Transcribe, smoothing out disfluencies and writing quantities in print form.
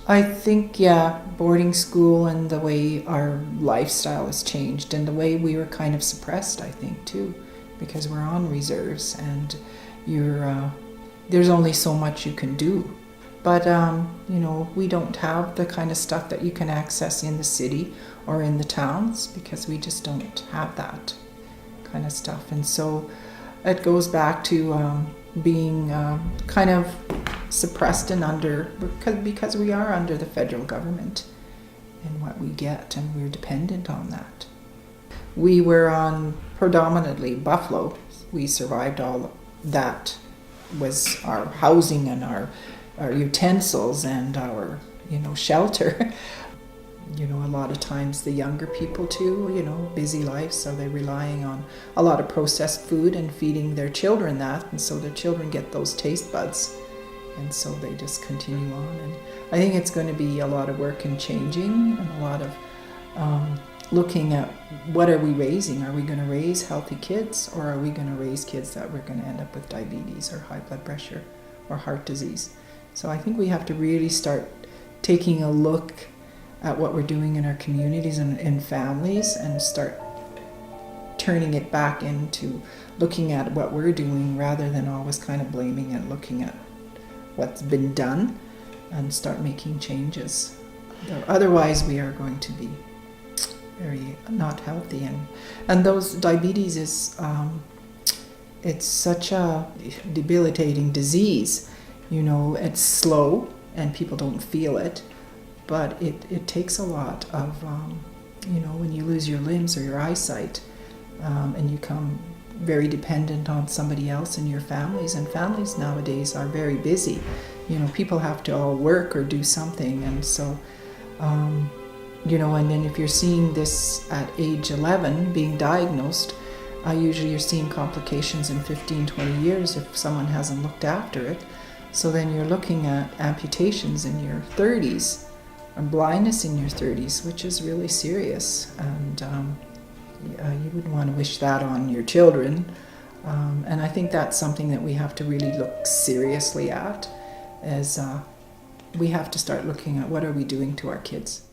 I think, yeah, boarding school and the way our lifestyle has changed and the way we were kind of suppressed, I think, too, because we're on reserves and there's only so much you can do. But, we don't have the kind of stuff that you can access in the city or in the towns because we just don't have that kind of stuff. And so it goes back to being kind of suppressed and because we are under the federal government and what we get, and we're dependent on that. We were on predominantly buffalo. We survived all that was our housing and our utensils and our shelter. A lot of times the younger people too, busy lives, so they're relying on a lot of processed food and feeding their children that, and so their children get those taste buds, and so they just continue on. And I think it's going to be a lot of work in changing and a lot of looking at what are we raising. Are we going to raise healthy kids, or are we going to raise kids that we're going to end up with diabetes or high blood pressure or heart disease? So I think we have to really start taking a look at what we're doing in our communities and in families and start turning it back into looking at what we're doing rather than always kind of blaming and looking at what's been done and start making changes. Otherwise, we are going to be very not healthy. And those diabetes is, it's such a debilitating disease. It's slow and people don't feel it. But it takes a lot of, when you lose your limbs or your eyesight and you become very dependent on somebody else in your families. And families nowadays are very busy. People have to all work or do something. And so, and then if you're seeing this at age 11 being diagnosed, usually you're seeing complications in 15, 20 years if someone hasn't looked after it. So then you're looking at amputations in your 30s. And blindness in your 30s, which is really serious, and you wouldn't want to wish that on your children. And I think that's something that we have to really look seriously at, as we have to start looking at what are we doing to our kids.